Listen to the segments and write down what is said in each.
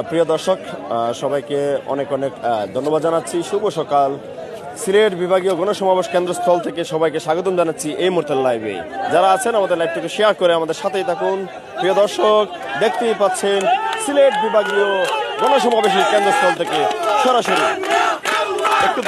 প্রিয় দর্শক, সবাইকে অনেক অনেক ধন্যবাদ জানাচ্ছি। শুভ সকাল। সিলেট বিভাগীয় গণসমাবেশ কেন্দ্রস্থল থেকে সবাইকে স্বাগতম জানাচ্ছি এই মুহূর্তের লাইভে। যারা আছেন আমাদের লাইভটিকে শেয়ার করে আমাদের সাথেই থাকুন। প্রিয় দর্শক, দেখতেই পাচ্ছেন সিলেট বিভাগীয় গণসমাবেশের কেন্দ্রস্থল থেকে সরাসরি একটু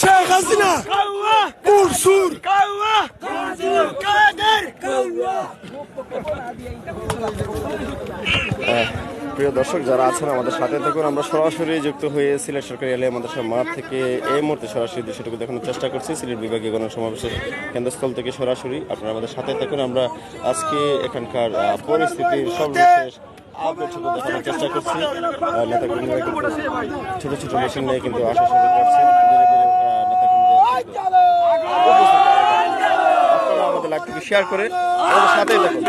শেখ হাসিনা প্রিয় দর্শক, যারা আছেন আমাদের সাথে থাকুন। আমরা সরাসরি যুক্ত হয়ে সিলেট সরকারি আলিয়া মাদ্রাসা মাঠ থেকে এই মুহূর্তে সরাসরি দৃশ্যটুকু দেখানোর চেষ্টা করছি। সিলেট বিভাগীয় গণসমাবেশের কেন্দ্রস্থল থেকে সরাসরি আপনারা আমাদের সাথে থাকুন। আমরা আজকে এখানকার পরিস্থিতির সর্বশেষ আপডেটটুকু দেখানোর চেষ্টা করছি। নেতাকর্মীরা কিন্তু ছোট ছোট মেশিন নিয়ে কিন্তু আসা শুরু করছেন। আপনারা আমাদের লাইভটিকে শেয়ার করে আমাদের সাথেই থাকুন।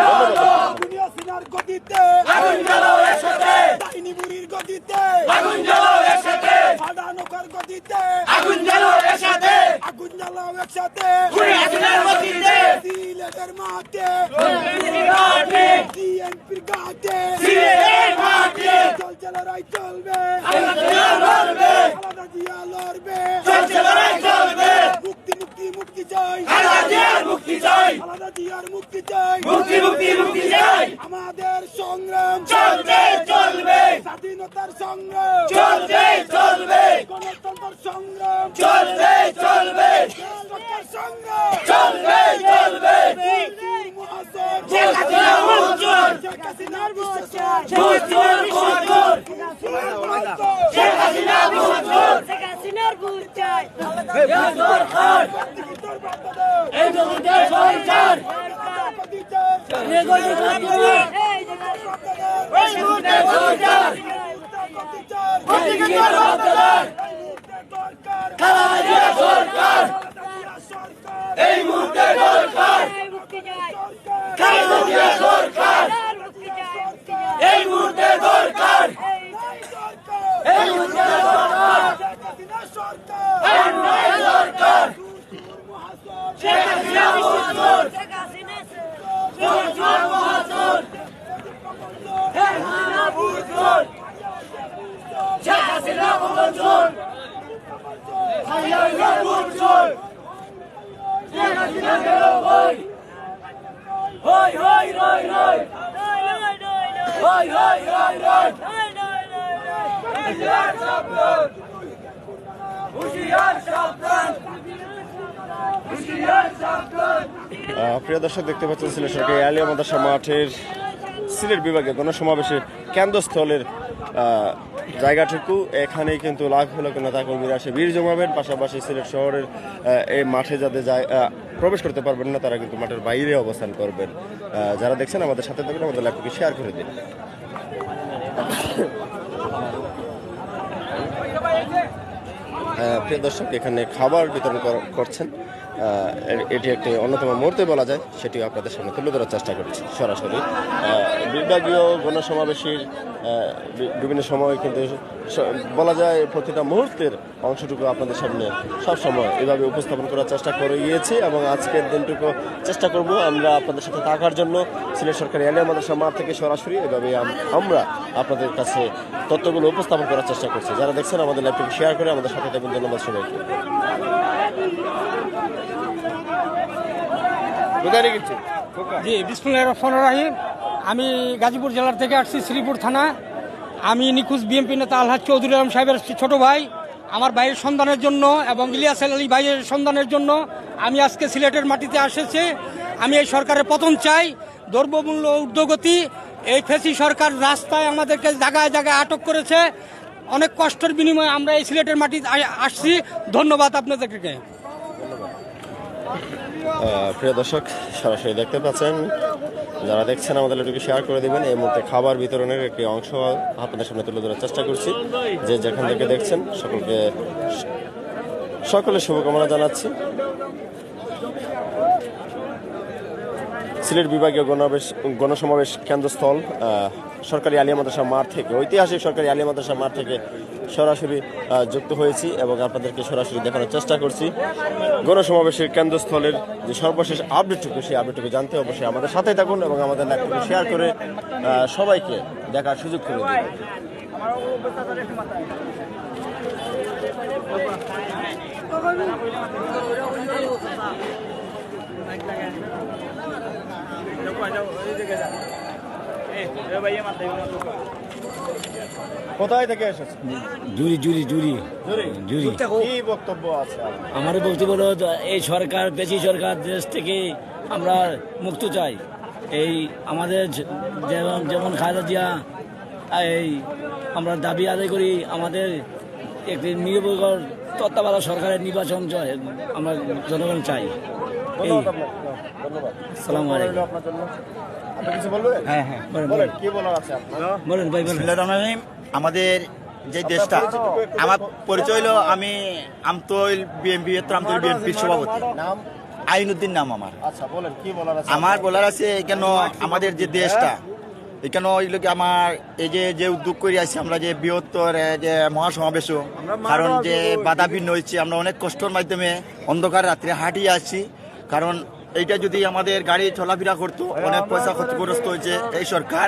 আমাদের সংগ্রাম চলবে চলবে, স্বাধীনতার সংগ্রাম চলবে চলবে, গণতন্ত্রের সংগ্রাম চলবে চলবে, সংগ্রাম চলবে চলবে। শেখ হাসিনা মুক্ত, শেখ হাসিনার মুক্ত, শেখ হাসিনা মুক্ত, শেখ হাসিনার মুক্ত চাই। এই জগতের সরকার এই মুহূর্তে দরকার, এই মুহূর্তে দরকার, এই মুহূর্তে দরকার, শেখ হাসিনা মহাজন, শেখ হাসিনা মহাজন, শেখ হাসিনা মহাজন, শেখ হাসিনা মহাজন, হাইয়া মহাজন, শেখ হাসিনা গেল ভাই, হই হই রই রই, হই হই রই রই, হুশিয়ার সাবধান, হুশিয়ার সাবধান, হুশিয়ার সাবধান। প্রিয় দর্শক, দেখতে পাচ্ছেন সিলেট সরকারি আলিয়া মাদ্রাসা মাঠের সিলেট বিভাগে গণসমাবেশের কেন্দ্রস্থলের জায়গাটুকু। এখানেই কিন্তু লাখ লাখ নেতাকর্মীরা এসে ভিড় জমাবেন। পাশাপাশি সিলেট শহরের এই মাঠে যাদের প্রবেশ করতে পারবেন না, তারা কিন্তু মাঠের বাইরে অবস্থান করবেন। যারা দেখছেন আমাদের সাথে থাকবেন, আমাদের লাইভটিকে শেয়ার করে দিন। প্রিয় দর্শক, এখানে খাবার বিতরণ করছেন এটি একটি অন্যতম মুহূর্তে বলা যায়, সেটিও আপনাদের সামনে তুলে ধরার চেষ্টা করছি সরাসরি। বিভাগীয় গণসমাবেশের বিভিন্ন সময় কিন্তু বলা যায় প্রতিটা মুহূর্তের অংশটুকু আপনাদের সামনে সবসময় এভাবে উপস্থাপন করার চেষ্টা করে গিয়েছি এবং আজকের দিনটুকু চেষ্টা করব আমরা আপনাদের সাথে থাকার জন্য। সিলেট সরকারি আলিয়া মাদ্রাসা মাঠ থেকে সরাসরি এভাবে আমরা আপনাদের কাছে তথ্যগুলো উপস্থাপন করার চেষ্টা করছি। যারা দেখছেন আমাদের লাইভটিকে শেয়ার করে আমাদের সাথে থাকুন। ধন্যবাদ সবাইকে। জি, বিসমিল্লাহির রহমানির রহিম। আমি গাজীপুর জেলার থেকে আসছি, শ্রীপুর থানা। আমি নিখোঁজ বিএনপি নেতা আলহাজ চৌধুরী আলম সাহেবের ছোট ভাই। আমার ভাইয়ের সন্ধানের জন্য এবং ইলিয়াস আলী ভাইয়ের সন্ধানের জন্য আমি আজকে সিলেটের মাটিতে এসেছি। আমি এই সরকারের পতন চাই, দ্রব্যমূল্য ঊর্ধ্বগতি। এই ফেসি সরকার রাস্তায় আমাদেরকে জায়গায় জায়গায় আটক করেছে। অনেক কষ্টের বিনিময়ে আমরা এই সিলেটের মাটিতে আসছি। ধন্যবাদ আপনাদেরকে। প্রিয় দর্শক, সরাসরি দেখতে পাচ্ছেন, যারা দেখছেন আমাদের একটু শেয়ার করে দিবেন। এই মুহূর্তে খাবার বিতরণের একটি অংশ আপনাদের সামনে তুলে ধরার চেষ্টা করছি। যে যেখান থেকে দেখছেন সকলে শুভকামনা জানাচ্ছি। সিলেট বিভাগীয় গণসমাবেশ কেন্দ্রস্থল সরকারি আলিয়া মাদ্রাসা মাঠ থেকে, ঐতিহাসিক সরকারি আলিয়া মাদ্রাসা মাঠ থেকে সরাসরি যুক্ত হয়েছি এবং আপনাদেরকে সরাসরি দেখানোর চেষ্টা করছি গণসমাবেশের কেন্দ্রস্থলের যে সর্বশেষ আপডেটটুকু, সেই আপডেটটুকু জানতে অবশ্যই আমাদের সাথে থাকুন এবং আমাদের লাইভটিকে শেয়ার করে সবাইকে দেখার সুযোগ করে দিন। কোথায় থেকে এসেছে? জুরি জুরি জুরি জুরি। কি বক্তব্য আছে? আমার বক্তব্য হলো, এই সরকার, বেশি সরকার, দেশ থেকে আমরা মুক্ত চাই। এই আমাদের যেমন খালেদা জিয়া, এই আমরা দাবি আদায় করি আমাদের একটি নিরপেক্ষ তত্ত্বাবধায়ক সরকারের নির্বাচন আমরা জনগণ চাই। এই আসসালামু আলাইকুম। হ্যাঁ হ্যাঁ, কি বলার আছে আপনার? বলেন ভাই, বলেন। আমাদের যে দেশটা, আমার পরিচয় হলো, আমি আমতৈল বিএনপি বিএনপির সভাপতি। নাম? আইনুদ্দিন নাম আমার। আচ্ছা, বলেন কি বলার আছে? আমার বলার আছে কেন আমাদের যে দেশটা, এখানে ওইগুলো কি আমার এই যে উদ্যোগ করে আছি আমরা, যে বৃহত্তর যে মহাসমাবেশ, কারণ যে বাধা ভিন্ন হয়েছে, আমরা অনেক কষ্টের মাধ্যমে অন্ধকার রাত্রে হাঁটিয়ে আসছি। কারণ এইটা যদি আমাদের গাড়ি চলাফেরা করতো, অনেক পয়সা ক্ষতিগ্রস্ত হয়েছে এই সরকার,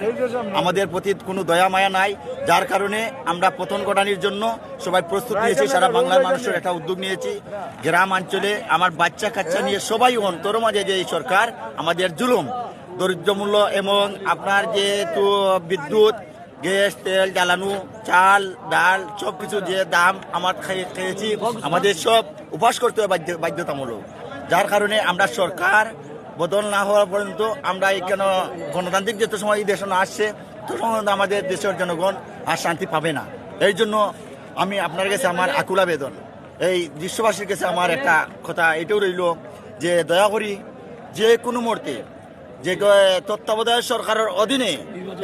আমাদের প্রতি কোনো দয়া মায়া নাই। যার কারণে আমরা পতন ঘটানোর জন্য সবাই প্রস্তুত নিয়েছি। সারা বাংলার মানুষের একটা উদ্যোগ নিয়েছি। গ্রাম অঞ্চলে আমার বাচ্চা কাচ্চা নিয়ে সবাই অন্তর মাঝে যে এই সরকার আমাদের জুলুম, দরিদ্রমূল্য এবং আপনার যেহেতু বিদ্যুৎ, গ্যাস, তেল, জ্বালানো, চাল, ডাল সব কিছু যে দাম আমার খেয়েছি, আমাদের সব উপবাস করতে হবে বাধ্যতামূলক। যার কারণে আমরা সরকার বদল না হওয়া পর্যন্ত আমরা এখানে গণতান্ত্রিক যত সময় এই দেশে আসছে, তত সময় আমাদের দেশের জনগণ আর শান্তি পাবে না। এই জন্য আমি আপনার কাছে আমার আকুল আবেদন, এই দেশবাসীর কাছে আমার একটা কথা এটাও রইল, যে দয়া করি যে কোনো মুহূর্তে যে তত্ত্বাবধায়ক সরকারের অধীনে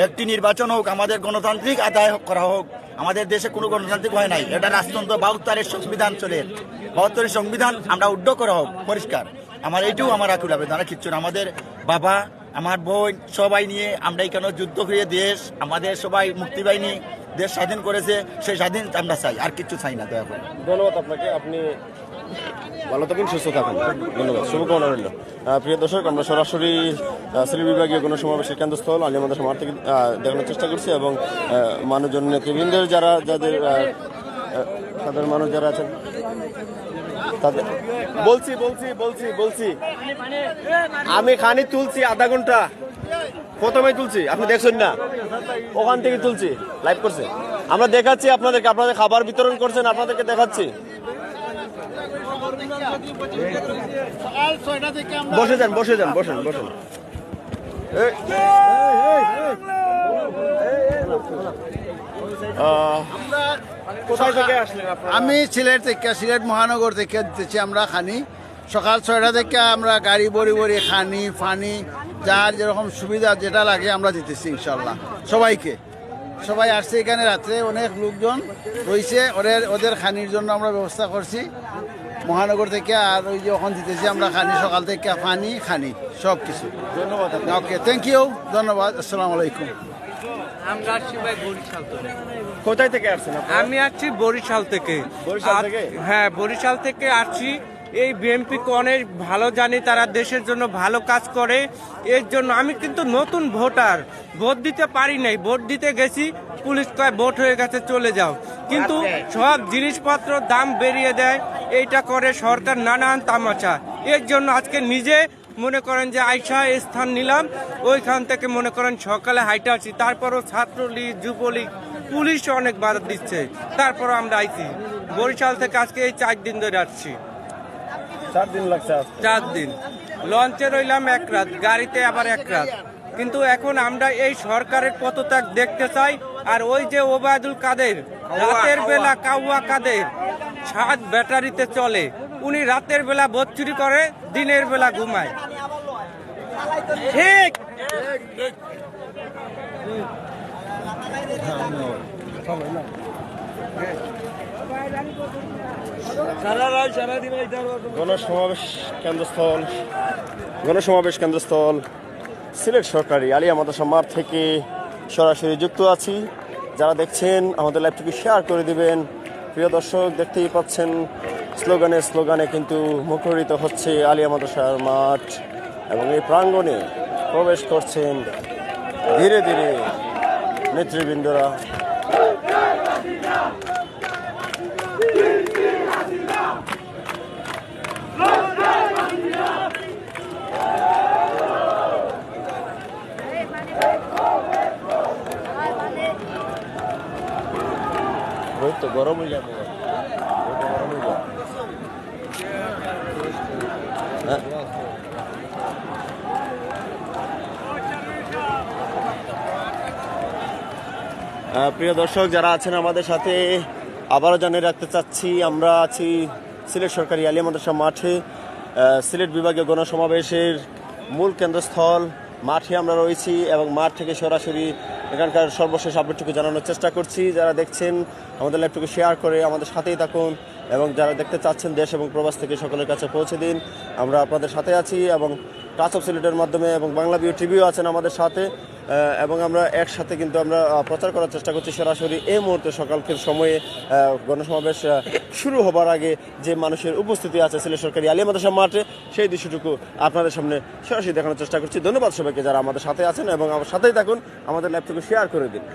একটি নির্বাচন হোক, আমাদের গণতান্ত্রিক আদায় করা হোক। আমাদের দেশে কোনো গণতান্ত্রিক হয় নাই, এটা রাজতন্ত্র 72-এর সংবিধান চলে, 72-এর সংবিধান আমরা উদ্যোগ করা হোক পরিষ্কার। আমার এইটাও আমার আকুল আবেদন, কিচ্ছু না। আমাদের বাবা, আমার বোন সবাই নিয়ে আমরা এখানে যুদ্ধ করে দেশ, আমাদের সবাই মুক্তি বাহিনী দেশ স্বাধীন করেছে, সেই স্বাধীন আমরা চাই, আর কিচ্ছু চাই না। দয়া করে ধন্যবাদ আপনাকে, আপনি ভালো থাকুন, সুস্থ থাকুন। ধন্যবাদ, শুভকামনা রইল। প্রিয় দর্শক, আমরা সরাসরি সিলেট বিভাগীয় গণসমাবেশের কেন্দ্রস্থল আলিয়া মাদ্রাসা মাঠ থেকে দেখানোর চেষ্টা করছি এবং মানুষজন, নেতৃবৃন্দের যাদের সাধারণ মানুষ যারা আছেন তাদের বলছি আমি খানি তুলছি, আধা ঘন্টা প্রথমে তুলছি, আপনি দেখছেন না, ওখান থেকে তুলছি, লাইভ করছে। আমরা দেখাচ্ছি আপনাদেরকে, আপনাদের খাবার বিতরণ করছেন, আপনাদেরকে দেখাচ্ছি। বসেন। কোথায় থেকে আসলেন আপনারা? আমি সিলেট মহানগর থেকে দিতেছি আমরা খানি। সকাল 6টা থেকে আমরা গাড়ি বড়ি খানি ফানি যার যেরকম সুবিধা যেটা লাগে আমরা দিতেছি ইনশাল্লাহ সবাইকে। সবাই আসছে এখানে, রাত্রে অনেক লোকজন রয়েছে, ওদের খানির জন্য আমরা ব্যবস্থা করছি। মহানগর থেকে, আর ওই যে ওখান দিতেছি আমরা খানি, সকাল থেকে পানি খানি সব কিছু। ধন্যবাদ। ওকে, থ্যাংক ইউ, ধন্যবাদ, আসসালামু আলাইকুম। আমরা আসছি ভাই বরিশাল থেকে। কোথায় থেকে আসছেন আপনি? আমি আসছি বরিশাল থেকে। বরিশাল থেকে? হ্যাঁ, বরিশাল থেকে আসছি। এই বিএনপি অনেক ভালো জানি, তারা দেশের জন্য ভালো কাজ করে। এর জন্য আমি কিন্তু নতুন ভোটার, ভোট দিতে পারি নাই, ভোট দিতে গেছি, পুলিশ কয় ভোট হয়ে গেছে চলে যাও, কিন্তু সব জিনিসপত্র দাম বেরিয়ে দেয়, এইটা করে সরকার নানান তামাশা। এর জন্য আজকে নিজে মনে করেন যে আইসা স্থান নিলাম, ওইখান থেকে মনে করেন সকালে হাইটে আসি, তারপরও ছাত্রলীগ যুবলীগ পুলিশ অনেক বাধা দিচ্ছে, তারপরও আমরা আইছি বরিশাল থেকে। আজকে এই 4 দিন ধরে আসছি। 4 দিন লাগছে আসতে। 4 দিন লঞ্চে রইলাম 1 রাত, গাড়িতে আবার 1 রাত। কিন্তু এখন আমরা এই সরকারের পদত্যাগ দেখতে চাই। আর ওই যে ওবায়দুল কাদের, রাতের বেলা কাউয়া কাদের 7 ব্যাটারিতে চলে, উনি রাতের বেলা ভোট চুরি করে, দিনের বেলা ঘুমায়। ঠিক গণসমাবেশ কেন্দ্রস্থল সিলেট সরকারি আলিয়া মাদ্রাসা মাঠ থেকে সরাসরি যুক্ত আছি। যারা দেখছেন আমাদের লাইভটিকে শেয়ার করে দিবেন। প্রিয় দর্শক, দেখতেই পাচ্ছেন স্লোগানে কিন্তু মুখরিত হচ্ছে আলিয়া মাদ্রাসার মাঠ, এবং এই প্রাঙ্গণে প্রবেশ করছেন ধীরে ধীরে নেতৃবৃন্দরা। তো গরম হয়ে যাবে, প্রিয় দর্শক যারা আছেন আমাদের সাথে, আবারও জানিয়ে রাখতে চাচ্ছি আমরা আছি সিলেট সরকারি আলিয়া মাদ্রাসা মাঠে। সিলেট বিভাগীয় গণসমাবেশের মূল কেন্দ্রস্থল মাঠে আমরা রয়েছি, এবং মাঠ থেকে সরাসরি এখানকার সর্বশেষ আপডেটটুকু জানানোর চেষ্টা করছি। যারা দেখছেন আমাদের লাইভটুকু শেয়ার করে আমাদের সাথেই থাকুন, এবং যারা দেখতে চাচ্ছেন দেশ এবং প্রবাস থেকে সকলের কাছে পৌঁছে দিন। আমরা আপনাদের সাথে আছি, এবং টাচ অফ সিলেটের মাধ্যমে এবং বাংলা ভিউ টিভিও আছেন আমাদের সাথে, এবং আমরা একসাথে কিন্তু আমরা প্রচার করার চেষ্টা করছি সরাসরি এই মুহূর্তে সকালকের সময়ে গণসমাবেশ শুরু হবার আগে যে মানুষের উপস্থিতি আছে সিলেট সরকারি আলিয়া মাদ্রাসা মাঠে, সেই দৃশ্যটুকু আপনাদের সামনে সরাসরি দেখানোর চেষ্টা করছি। ধন্যবাদ সবাইকে যারা আমাদের সাথে আছেন, এবং আমার সাথেই থাকুন, আমাদের লাইভটুকু শেয়ার করে দিন।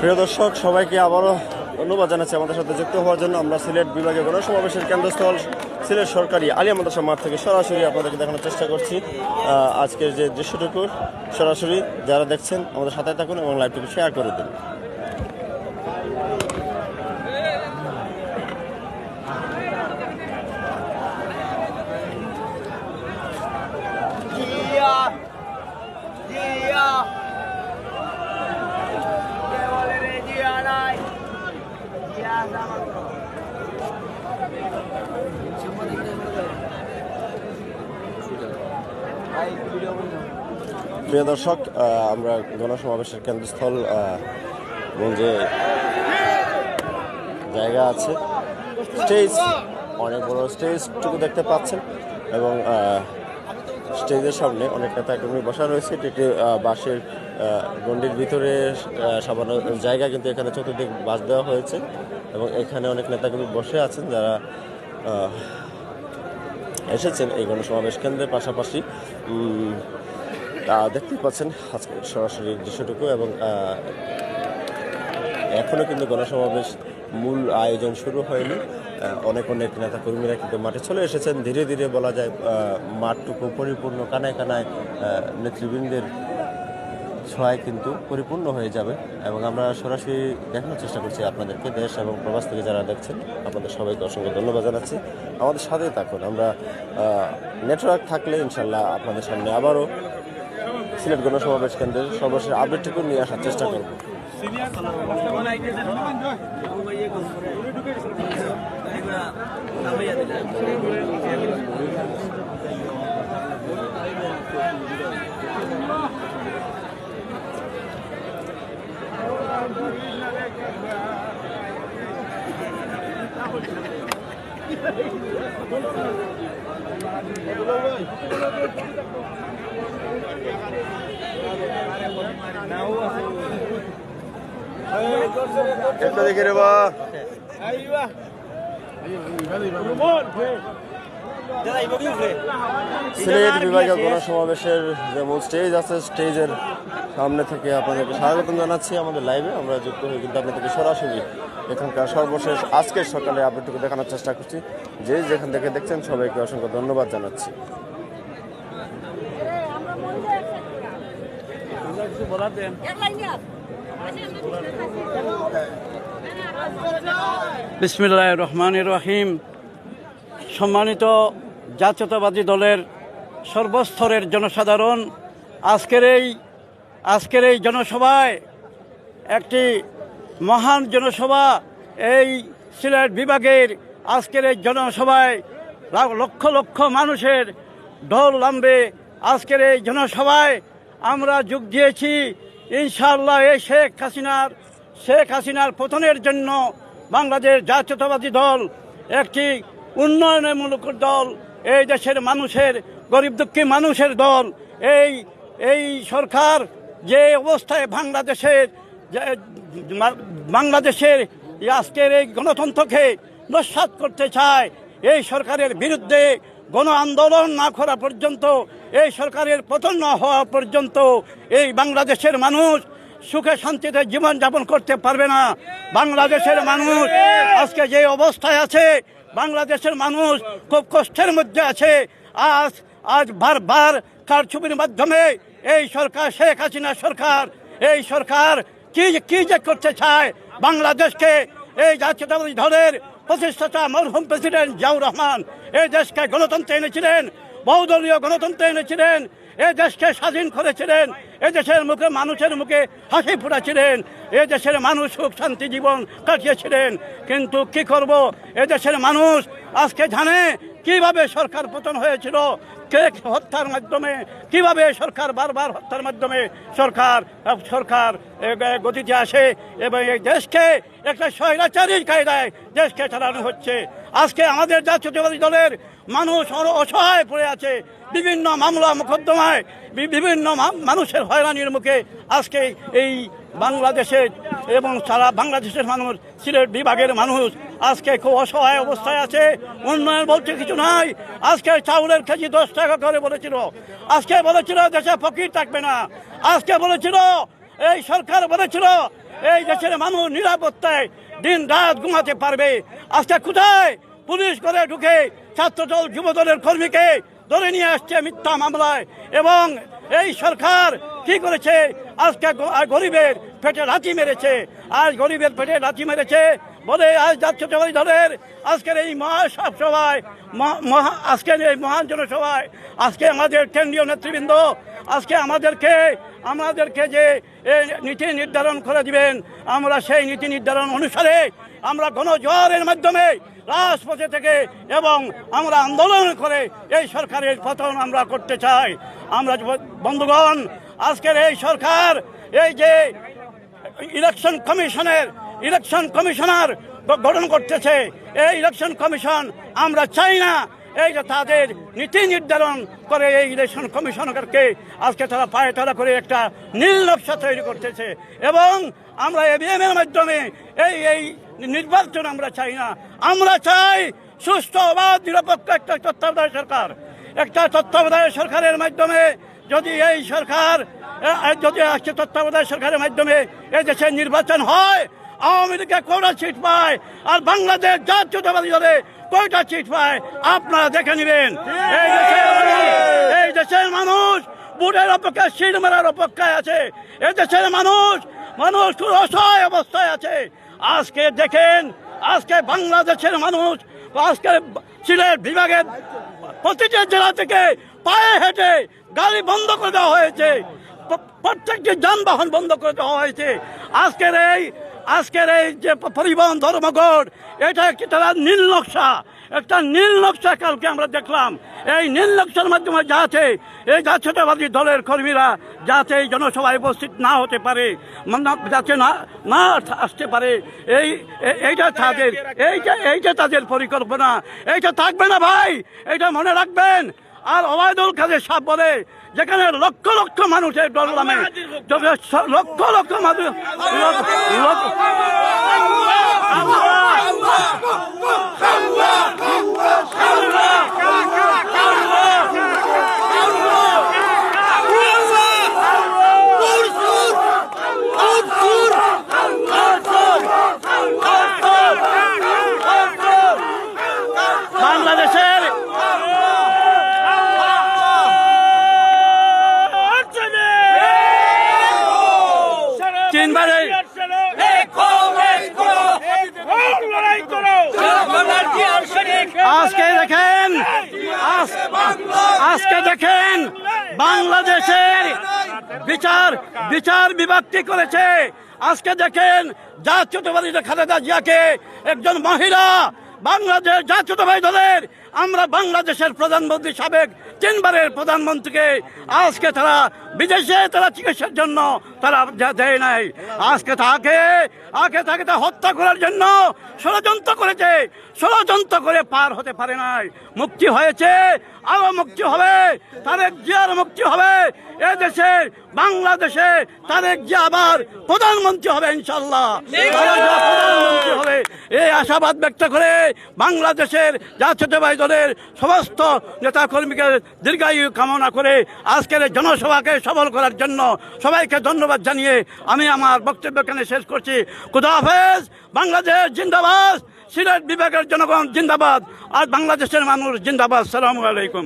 প্রিয় দর্শক, সবাইকে আবারও ধন্যবাদ জানাচ্ছি আমাদের সাথে যুক্ত হওয়ার জন্য। আমরা সিলেট বিভাগীয় গণসমাবেশের কেন্দ্রস্থল সিলেট সরকারি আলিয়া মাদ্রাসা মাঠ থেকে সরাসরি আপনাদেরকে দেখানোর চেষ্টা করছি আজকের যে দৃশ্যটুকু। সরাসরি যারা দেখছেন আমাদের সাথে থাকুন এবং লাইভটুকু শেয়ার করে দিন। প্রিয় দর্শক, আমরা গণসমাবেশের কেন্দ্রস্থল এবং যে জায়গা আছে, স্টেজ, অনেক বড় স্টেজটুকু দেখতে পাচ্ছেন, এবং স্টেজের সামনে অনেক নেতাকর্মী বসা রয়েছে। এটি একটি বাঁশের গণ্ডির ভিতরে সামান্য জায়গা, কিন্তু এখানে চতুর্দিক বাঁশ দেওয়া হয়েছে, এবং এখানে অনেক নেতাকর্মী বসে আছেন যারা এসেছেন এই গণসমাবেশ কেন্দ্রের পাশাপাশি দেখতেই পাচ্ছেন আজকে সরাসরি দৃশ্যটুকু এবং এখনও কিন্তু গণসমাবেশ মূল আয়োজন শুরু হয়নি। অনেক নেতা কর্মীরা কিন্তু মাঠে চলে এসেছেন। ধীরে ধীরে বলা যায় মাঠটুকু পরিপূর্ণ কানায় কানায় নেতৃবৃন্দের ছোঁয়ায় কিন্তু পরিপূর্ণ হয়ে যাবে এবং আমরা সরাসরি দেখানোর চেষ্টা করছি আপনাদেরকে, দেশ এবং প্রবাস থেকে যারা দেখছেন আপনাদের সবাইকে অসংখ্য ধন্যবাদ জানাচ্ছি। আমাদের সাথেই থাকুন, আমরা নেটওয়ার্ক থাকলে ইনশাল্লাহ আপনাদের সামনে আবারও সিলেট গণসমাবেশ কেন্দ্রের সর্বশেষ আপডেটটুকু নিয়ে আসার চেষ্টা করব। একটু দেখে রে বা সিলেট বিভাগীয় গণসমাবেশের যে মূল স্টেজ আছে, স্টেজের সামনে থেকে আপনাদেরকে স্বাগতম জানাচ্ছি আমাদের লাইভে। আমরা যুক্ত হয়ে কিন্তু আপনাদেরকে সরাসরি এখানকার সর্বশেষ আজকের সকালে আপডেটটুকু দেখানোর চেষ্টা করছি। যে যেখান থেকে দেখছেন সবাইকে অসংখ্য ধন্যবাদ জানাচ্ছি। বিসমিল্লাহির রহমানির রহিম। সম্মানিত জাতীয়তাবাদী দলের সর্বস্তরের জনসাধারণ, আজকের এই জনসভায় একটি মহান জনসভা। এই সিলেট বিভাগের আজকের এই জনসভায় লক্ষ লক্ষ মানুষের ঢল নামবে। আজকের এই জনসভায় আমরা যোগ দিয়েছি ইনশাআল্লাহ এই শেখ হাসিনার পতনের জন্য বাংলাদেশ জাতীয়তাবাদী দল একটি উন্নয়নমূলক দল, এই দেশের মানুষের গরিব দুঃখী মানুষের দল। এই সরকার যে অবস্থায় বাংলাদেশের আজকের এই গণতন্ত্রকে নস্যাৎ করতে চায়, এই সরকারের বিরুদ্ধে গণ আন্দোলন না করা পর্যন্ত, এই সরকারের পতন না হওয়া পর্যন্ত এই বাংলাদেশের মানুষ সুখে শান্তিতে জীবনযাপন করতে পারবে না। বাংলাদেশের মানুষ আজকে যে অবস্থায় আছে, বাংলাদেশের মানুষ খুব কষ্টের মধ্যে আছে। আজ বারবার কারচুপির মাধ্যমে এই সরকার, শেখ হাসিনা সরকার, এই সরকার কি যে করতে চায় বাংলাদেশকে। এই জাতীয়তাবাদী দলের প্রতিষ্ঠাতা মরহুম প্রেসিডেন্ট জিয়াউর রহমান এই দেশকে গণতন্ত্রে এনেছিলেন, বহুদলীয় গণতন্ত্রে এনেছিলেন, এই দেশকে স্বাধীন করেছিলেন, এই দেশের মানুষের মুখে হাসি ফুটাছিলেন, এই দেশের মানুষ সুখ শান্তি জীবন কাটিয়েছিলেন। কিন্তু কি করব, এই দেশের মানুষ আজকে জানে কিভাবে সরকার পতন হয়েছিল, কে হত্যার মাধ্যমে, কিভাবে সরকার বারবার হত্যার মাধ্যমে সরকার গতিতে আসে এবং এই দেশকে একটা স্বৈরাচারী কায়দায় দেশকে চালানো হচ্ছে। আজকে আমাদের জাতীয়তাবাদী দলের মানুষ অসহায় পড়ে আছে, বিভিন্ন মামলা মোকদ্দমায় বিভিন্ন মানুষের হয়রানির মুখে আজকে এই বাংলাদেশের এবং সারা বাংলাদেশের মানুষ, সিলেট বিভাগের মানুষ আজকে খুব অসহায় অবস্থায় আছে। উন্নয়ন বলতে কিছু নাই। আজকে চাউলের কেজি 10 টাকা করে বলেছিল, আজকে বলেছিল দেশে ফকির থাকবে না, আজকে বলেছিল এই সরকার বলেছিল এই দেশের মানুষ নিরাপত্তায় দিন রাত ঘুমাতে পারবে। আজকে কোথায় পুলিশ করে ঢুকে ছাত্রদল যুবদলের কর্মীকে ধরে নিয়ে আসছে মিথ্যা মামলায়। এবং এই সরকার কি করেছে, আজকে গরিবের পেটে লাথি মেরেছে, আজ গরিবের পেটে লাথি মেরেছে বলে আজ জাতীয়তাবাদী দলের আজকের এই মহাসভায়, আজকের এই মহান জনসভায় আজকে আমাদের কেন্দ্রীয় নেতৃবৃন্দ আজকে আমাদেরকে যে নীতি নির্ধারণ করে দিবেন, আমরা সেই নীতি নির্ধারণ অনুসারে আমরা গণজোয়ারের মাধ্যমে রাজপথে থেকে এবং আমরা আন্দোলন করে এই সরকারের পতন আমরা করতে চাই। আমরা বন্ধুগণ, আজকের এই সরকার এই যে ইলেকশন কমিশনার গঠন করতেছে, এই ইলেকশন কমিশন আমরা চাই না এই যে তাদের নীতি নির্ধারণ করে এই ইলেকশন কমিশনারকে আজকে তারা পায়তারা করে একটা নীল নকশা তৈরি করতেছে। এবং আমরা EVM এর মাধ্যমে এই নির্বাচন আমরা চাই না, আমরা চাই সুষ্ঠু অবাধ নিরপেক্ষ একটা তত্ত্বাবধায়ক সরকার, একটা তত্ত্বাবধায়ক সরকারের মাধ্যমে যদি এই সরকার যদি আজকে তত্ত্বাবধায়ক সরকারের মাধ্যমে এই দেশের নির্বাচন হয়, আওয়ামী লীগে কয়টা সিট পায় আর বাংলাদেশ জাতীয়তাবাদী দলে কয়টা সিট পায় আপনারা দেখে নেবেন। এই দেশের মানুষ বুটের অপেক্ষায় সিট মারার অপেক্ষায় আছে। এই দেশের মানুষ খুব অসহায় অবস্থায় আছে। আজকে দেখেন, আজকে বাংলাদেশের মানুষ, আজকে সিলেট বিভাগের প্রতিটি জেলা থেকে পায়ে হেঁটে গাড়ি বন্ধ করে দেওয়া হয়েছে, প্রত্যেকটি যানবাহন বন্ধ করে দেওয়া হয়েছে। আজকের এই যে পরিবহন ধর্মঘট, এটা একটি তারা নীল নকশা, একটা নীল নকশা কালকে আমরা দেখলাম। এই নীল নকশার মাধ্যমে যাতে এই জাতীয়তাবাদী দলের কর্মীরা যাতে এই জনসভায় উপস্থিত না হতে পারে, যাতে না আসতে পারে, এইটা তাদের পরিকল্পনা। এইটা থাকবে না ভাই, এটা মনে রাখবেন। আর ওবায়দুল কাদের সাহেব বলে যেখানে লক্ষ লক্ষ মানুষের দল নামে, লক্ষ লক্ষ মানুষ বাংলাদেশের তিনবারে আজকে দেখেন বাংলাদেশের বিচার বিভক্তি করেছে। আজকে দেখেন জাতীয়তাবাদী খালেদা জিয়াকে একজন মহিলা বাংলাদেশ জাতীয়তাবাদী দলের, আমরা বাংলাদেশের প্রধানমন্ত্রী, সাবেক 3 বারের প্রধানমন্ত্রীকে আজকে তারা বিদেশে তারা চিকিৎসার জন্য তারা দেয় নাই। আজকে তাকে হত্যা করার জন্য ষড়যন্ত্র করেছে, ষড়যন্ত্র করে পার হতে পারে নাই। মুক্তি হয়েছে, আরো মুক্তি হবে, তারেক জিয়ার মুক্তি হবে। এদেশের বাংলাদেশে তারেক জিয়া আবার প্রধানমন্ত্রী হবে ইনশাল্লাহ, প্রধানমন্ত্রী হবে। এই আশাবাদ ব্যক্ত করে বাংলাদেশের জাতীয়তাবাদী দলের সমস্ত নেতা কর্মীকে দীর্ঘায়ু কামনা করে আজকের জনসভাকে সফল করার জন্য সবাইকে ধন্যবাদ জানিয়ে আমি আমার বক্তব্য এখানে শেষ করছি। খুদা হাফেজ। বাংলাদেশ জিন্দাবাদ, সিলেট বিভাগের জনগণ জিন্দাবাদ, আর বাংলাদেশের মানুষ জিন্দাবাদ। আসসালামু আলাইকুম।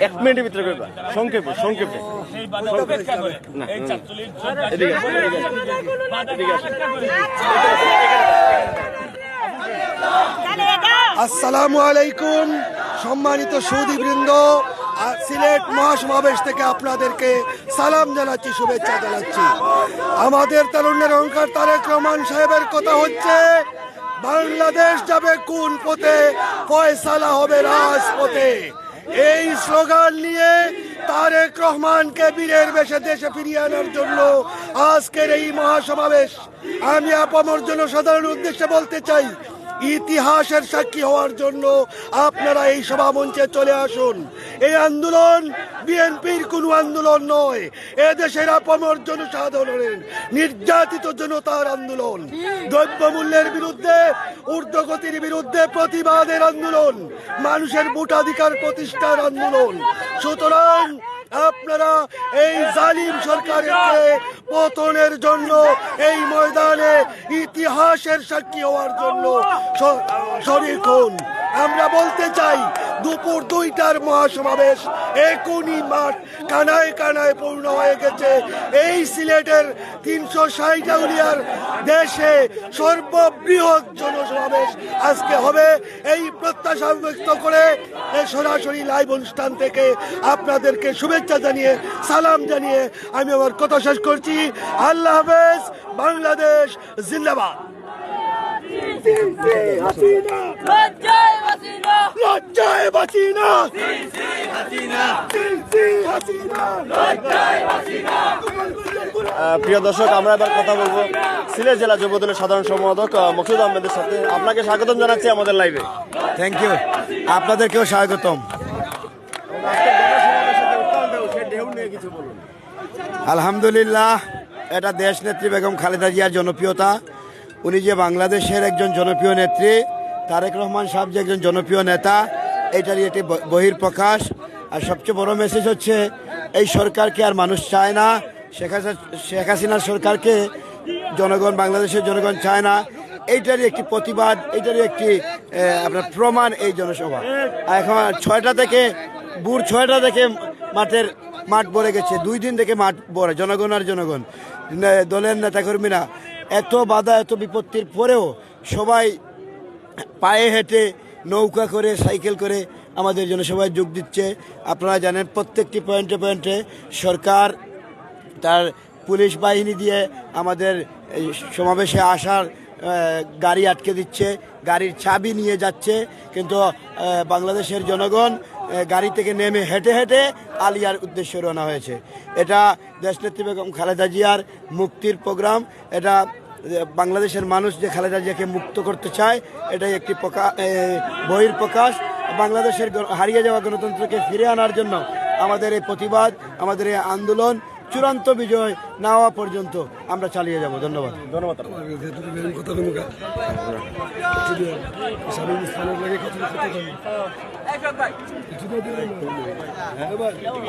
এক মিনিটের ভিতরে করবা, সংক্ষেপে সংক্ষেপে। না, এদিকে আসসালামু আলাইকুম। সম্মানিত সৌদিবৃন্দ, সিলেট মহাসমাবেশ থেকে আপনাদেরকে সালাম জানাচ্ছি, শুভেচ্ছা জানাচ্ছি। আমাদের তারুণ্যের অহংকার তারেক রহমান সাহেবের কথা হচ্ছে বাংলাদেশ যাবে কোন পথে, ফয়সালা হবে রাজপথে। এই স্লোগান নিয়ে তারেক রহমানকে বীরের বেশে দেশে ফিরিয়ে আনার জন্য আজকের এই মহাসমাবেশ। আমি আপামর জনসাধারণ উদ্দেশ্যে বলতে চাই, ইতিহাসের সাক্ষী হওয়ার জন্য আপনারা এই সভা মঞ্চে চলে আসুন। এই আন্দোলন বিএনপির কোনো আন্দোলন নয়, এদেশের আপামর জনসাধারণের নির্যাতিত জনতার আন্দোলন। দ্রব্যমূল্যের বিরুদ্ধে, ঊর্ধ্বগতির বিরুদ্ধে প্রতিবাদের আন্দোলন, মানুষের ভোটাধিকার প্রতিষ্ঠার আন্দোলন। সুতরাং আপনারা এই জালিম সরকারকে পতনের জন্য এই ময়দানে ইতিহাসের সাক্ষী হওয়ার জন্য শরীক হন। আমরা বলতে চাই, দুপুর 2টার মহাসমাবেশ এখনই মাঠ কানায় কানায় পূর্ণ হয়ে গেছে। এই সিলেটের 360 আউলিয়ার দেশে সর্ববৃহৎ জনসমাবেশ আজকে হবে। এই প্রত্যাশা ব্যক্ত করে সরাসরি লাইভ অনুষ্ঠান থেকে আপনাদেরকে শুভেচ্ছা জানিয়ে, সালাম জানিয়ে আমি আমার কথা শেষ করছি। আল্লাহ হাফেজ। বাংলাদেশ জিন্দাবাদ। প্রিয় দর্শক, আমরা এবার কথা বলবো সিলেট জেলা যুবদলের সাধারণ সম্পাদক মকসুদ আহমেদের সাথে। আপনাকে স্বাগতম জানাচ্ছি আমাদের লাইভে। থ্যাংক ইউ, আপনাদেরকেও স্বাগতম। আলহামদুলিল্লাহ, এটা দেশ নেত্রী বেগম খালেদা জিয়ার জনপ্রিয়তা। উনি যে বাংলাদেশের একজন জনপ্রিয় নেত্রী, তারেক রহমান সাহেব যে একজন জনপ্রিয় নেতা, এটারই একটি বহিঃপ্রকাশ। আর সবচেয়ে বড় মেসেজ হচ্ছে এই সরকারকে আর মানুষ চায় না, শেখ হাসিনার সরকারকে জনগণ, বাংলাদেশের জনগণ চায় না। এইটারই একটি প্রতিবাদ, এইটারই একটি আপনার প্রমাণ এই জনসভা। এখন 6টা থেকে ভোর 6টা থেকে মাঠ ভরে গেছে, 2 দিন থেকে মাঠ ভরে জনগণ আর জনগণ, দলের নেতাকর্মীরা। এত বাধা, এত বিপত্তির পরেও সবাই পায়ে হেঁটে, নৌকা করে, সাইকেল করে আমাদের জনসভায় যোগ দিচ্ছে। আপনারা জানেন প্রত্যেকটি পয়েন্টে পয়েন্টে সরকার তার পুলিশ বাহিনী দিয়ে আমাদের এই সমাবেশে আসার গাড়ি আটকে দিচ্ছে, গাড়ির চাবি নিয়ে যাচ্ছে। কিন্তু বাংলাদেশের জনগণ গাড়ি থেকে নেমে হেঁটে হেঁটে আলিয়ার উদ্দেশ্যে রওনা হয়েছে। এটা দেশনেত্রী বেগম খালেদা জিয়ার মুক্তির প্রোগ্রাম। এটা বাংলাদেশের মানুষ যে খালেদা জিয়াকে মুক্ত করতে চায়, এটাই একটি বহিঃপ্রকাশ। বাংলাদেশের হারিয়ে যাওয়া গণতন্ত্রকে ফিরে আনার জন্য আমাদের এই প্রতিবাদ, আমাদের এই আন্দোলন চূড়ান্ত বিজয় না হওয়া পর্যন্ত আমরা চালিয়ে যাব। ধন্যবাদ।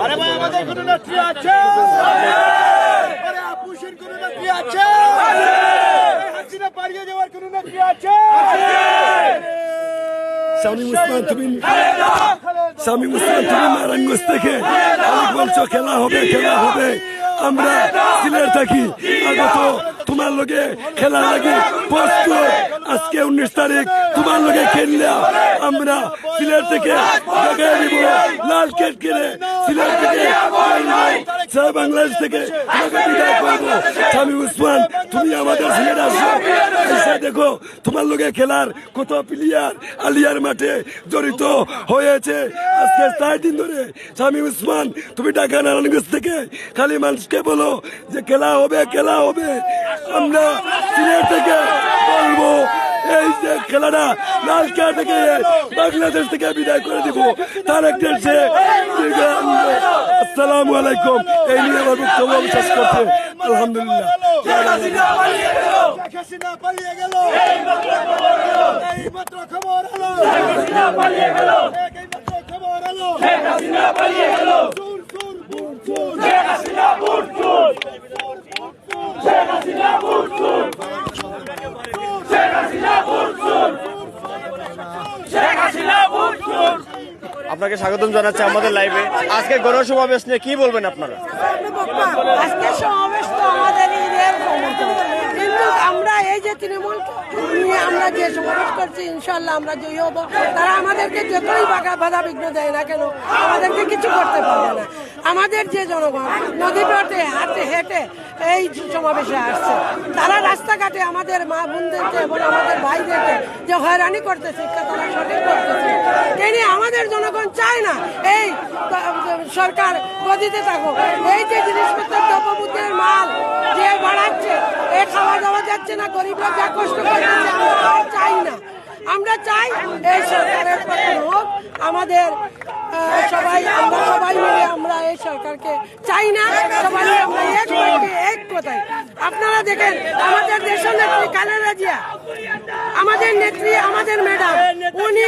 আরে ভাই, আমাদের কোনো নেত্রী আছে? আরে আপুসের কোনো নেত্রী আছে? হাসিনা পালিয়ে যাওয়ার কোনো নেত্রী আছে? শামীম ওসমান, তুমি নারায়ণগঞ্জ থেকে বলছো খেলা হবে, খেলা হবে। আমরা সিলেট থাকি, আগত তোমার লগে খেলা লাগে প্রস্তুত। আজকে 19 তারিখ তোমার লগে খেললে আমরা সিলেট থেকে দেখাই দিব লাল কেট কিনে সিলেট থেকে বাংলাদেশ থেকে বিদায় করবো। শামীম ওসমান, তুমি আমাদের সিলেট আসো, এসে দেখো তোমার লগে খেলার কত প্লেয়ার আলিয়ার মাঠে জড়িত হয়েছে। আজকে 4 দিন ধরে শামীম ওসমান, তুমি ঢাকা নারায়ণগঞ্জ থেকে খালি মানুষকে বলো যে খেলা হবে, খেলা হবে। আমরা সিলেট থেকে বলবো এই যে খেলাটা লাল কার্ড থেকে বাংলাদেশ থেকে বিদায় করে দিব। তার একটা আসসালামু আলাইকুম। এই নিয়ে আমার বক্তব্য শেষ করছে। আলহামদুলিল্লাহ। আপনাকে স্বাগতম জানাচ্ছি আমাদের লাইভে। আজকে গণসমাবেশ নিয়ে কি বলবেন আপনারা? আজকে সমাবেশ তো আমাদের ঈদের সমর্থন, কিন্তু আমরা এই যে তৃণমূল নিয়ে আমরা যে সমাবেশ করছি, ইনশাল্লাহ আমরা জয়ী হবো। তারা আমাদেরকে যতই বাধা বিঘ্ন দেয় না কেন, আমাদেরকে কিছু করতে পারবে না। আমাদের যে জনগণ নদী পথে হাঁটে হেঁটে এই সমাবেশে আসছে, তারা রাস্তাঘাটে আমাদের মা বোনদেরকে এবং আমাদের ভাইদেরকে যে হয়রানি করতেছে, তারা সঠিক করতেছে। তিনি আমাদের জনগণ চায় না এই সরকার গদিতে থাকুক। এই যে জিনিসপত্র দ্রব্যমূল্যের মাল যে বাড়াচ্ছে, এ খাওয়া দাওয়া যাচ্ছে না, গরিবরা যা কষ্ট করতেছে, আমরা চাই না। আমরা চাই এই সরকারের পতন হোক। আমাদের আমরা সবাই মিলে আমরা এই সরকারকে চাই না। সবাই আমরা এক কথায়। আপনারা দেখেন আমাদের দেশের নেত্রী খালেদা জিয়া, আমাদের নেত্রী, আমাদের ম্যাডাম, উনি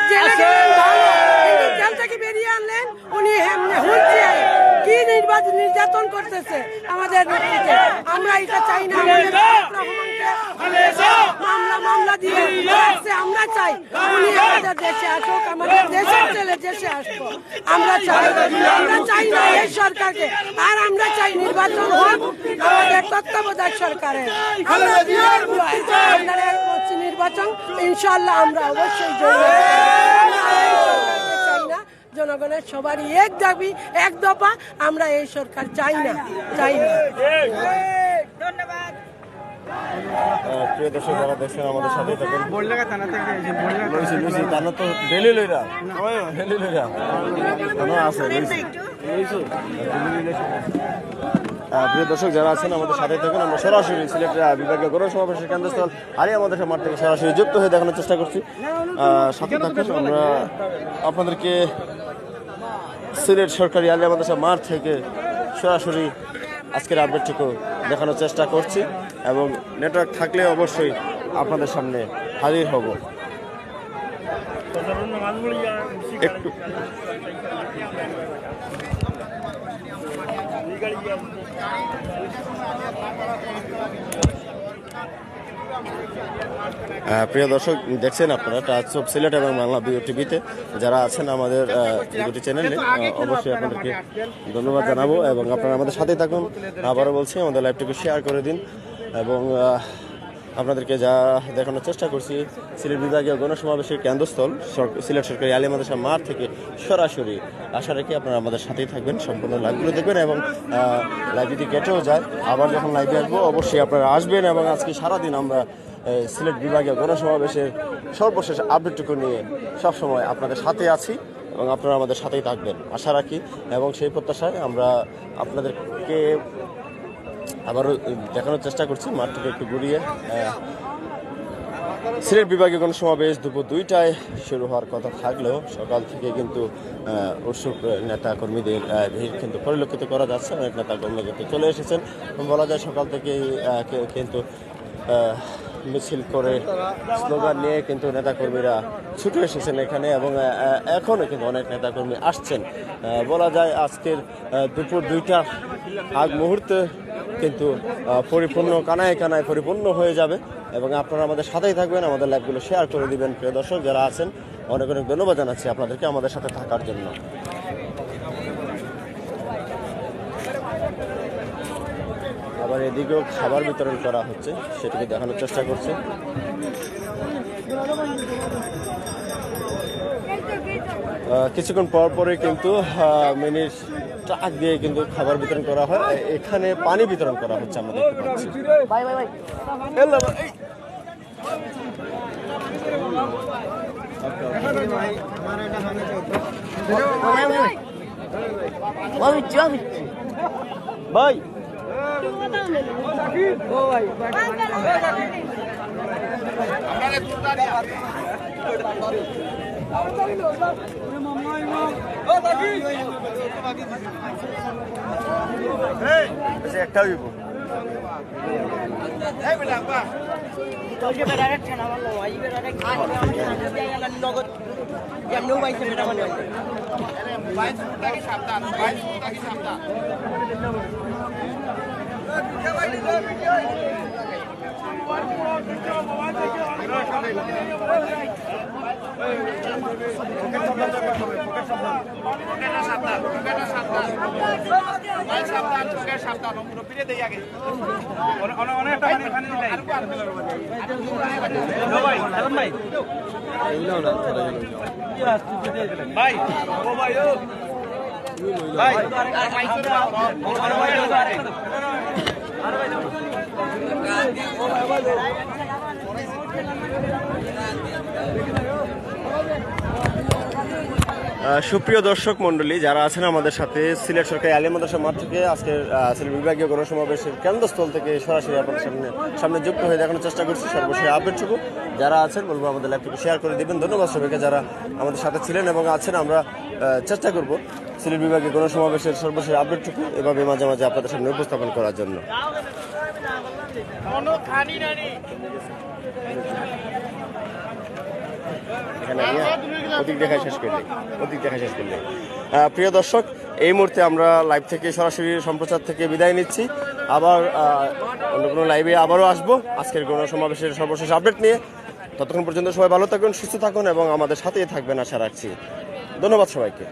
জেলে গেলেন ভালো, কিন্তু জেল থেকে বেরিয়ে আনলেন উনি কি নির্যাতন করতেছে আমাদের নেত্রীকে। আমরা এটা চাই না। মামলা দিয়ে আমরা চাই উনি আমাদের দেশে আসুক, আমাদের দেশের ছেলে দেশে আসবো। আমরা চাই না এই সরকারকে। আর আমরা চাই নির্বাচন হোক আমাদের তত্ত্বাবধায়ক সরকারের নির্বাচন। ইনশাল্লাহ আমরা অবশ্যই চাই না। জনগণের সবারই এক দাবি, এক দফা, আমরা এই সরকার চাই না। ধন্যবাদ। প্রিয় দর্শক, যারা দেখছেন আমাদের সাথে থাকুন। তারা তো ডেলি লইরা আছে। প্রিয় দর্শক, যারা আছেন আমাদের সাথে থাকুন। আমরা সরাসরি সিলেট বিভাগীয় গণসমাবেশের কেন্দ্রস্থল আলিয়া মাঠ থেকে সরাসরি যুক্ত হয়ে দেখানোর চেষ্টা করছি। সাথে থাকুন। আমরা আপনাদেরকে সিলেট সরকারি আলিয়া মাদ্রাসা মাঠ থেকে সরাসরি আজকের আপডেটটুকু দেখানোর চেষ্টা করছি এবং নেটওয়ার্ক থাকলে অবশ্যই আপনাদের সামনে হাজির হব। একটু প্রিয় দর্শক, দেখছেন আপনারা টাচ অফ সিলেট এবং বাংলা বিও টিভিতে যারা আছেন আমাদের দুটি চ্যানেলে, অবশ্যই আপনাদেরকে ধন্যবাদ জানাবো এবং আপনারা আমাদের সাথেই থাকুন। আবারও বলছি, আমাদের লাইভটিকে শেয়ার করে দিন এবং আপনাদেরকে যা দেখানোর চেষ্টা করছি, সিলেট বিভাগীয় গণসমাবেশের কেন্দ্রস্থল সিলেট সরকারি আলিয়া মাদ্রাসা মাঠ থেকে সরাসরি আশা রেখে আপনারা আমাদের সাথেই থাকবেন, সম্পূর্ণ লাইভগুলো দেখবেন এবং লাইভ যদি কেটেও যায় আবার যখন লাইভে আসবো অবশ্যই আপনারা আসবেন এবং আজকে সারাদিন আমরা সিলেট বিভাগীয় গণসমাবেশের সর্বশেষ আপডেটটুকু নিয়ে সবসময় আপনাদের সাথে আছি এবং আপনারা আমাদের সাথেই থাকবেন আশা রাখি এবং সেই প্রত্যাশায় আমরা আপনাদেরকে আবারও দেখানোর চেষ্টা করছি মাঠটিকে একটু ঘুরিয়ে। সিলেট বিভাগীয় গণসমাবেশ দুপুর 2টায় শুরু হওয়ার কথা থাকলেও সকাল থেকে কিন্তু উৎসুক নেতা কর্মীদের ভিড় কিন্তু পরিলক্ষিত করা যাচ্ছে। অনেক নেতা কর্মী কিন্তু চলে এসেছেন, বলা যায় সকাল থেকেই কিন্তু মিছিল করে স্লোগান নিয়ে কিন্তু নেতাকর্মীরা ছুটে এসেছেন এখানে এবং এখনও কিন্তু অনেক নেতাকর্মী আসছেন। বলা যায় আজকের দুপুর 2টার আগ মুহূর্তে কিন্তু পরিপূর্ণ কানায় কানায় পরিপূর্ণ হয়ে যাবে এবং আপনারা আমাদের সাথেই থাকবেন, আমাদের লাইভগুলো শেয়ার করে দিবেন। প্রিয় দর্শক যারা আছেন, অনেক অনেক ধন্যবাদ জানাচ্ছি আপনাদেরকে আমাদের সাথে থাকার জন্য। আবার এদিকেও খাবার বিতরণ করা হচ্ছে, সেটিকে দেখানোর চেষ্টা করছে। কিছুক্ষণ পর পরে কিন্তু মিনিট ট্রাক দিয়ে কিন্তু খাবার বিতরণ করা হয়। এখানে পানি বিতরণ করা হচ্ছে, আমরা দেখতে পাচ্ছি। ভাই একটা সুপ্রিয় দর্শক মণ্ডলী যারা আছেন আমাদের সাথে, সিলেট সরকারি আলিয়া মাদ্রাসা মাঠ থেকে আজকের সিলেট বিভাগীয় গণসমাবেশের কেন্দ্রস্থল থেকে সরাসরি আপনাদের সামনে যুক্ত হয়ে দেখানোর চেষ্টা করছি সর্বশেষ আপডেটটুকু। যারা আছেন বলবো আমাদের লাইভটিকে শেয়ার করে দিবেন। ধন্যবাদ সবাইকে যারা আমাদের সাথে ছিলেন এবং আছেন। আমরা চেষ্টা করব সিলেট বিভাগীয় গণসমাবেশের সর্বশেষ আপডেটটুকু এভাবে মাঝে মাঝে আপনাদের সামনে উপস্থাপন করার জন্য। প্রিয় দর্শক, এই মুহূর্তে আমরা লাইভ থেকে সরাসরি সম্প্রচার থেকে বিদায় নিচ্ছি। আবার অন্য কোনো লাইভে আবারও আসবো আজকের গণসমাবেশের সর্বশেষ আপডেট নিয়ে। ততক্ষণ পর্যন্ত সবাই ভালো থাকুন, সুস্থ থাকুন এবং আমাদের সাথেই থাকবেন আশা রাখছি। ধন্যবাদ সবাইকে।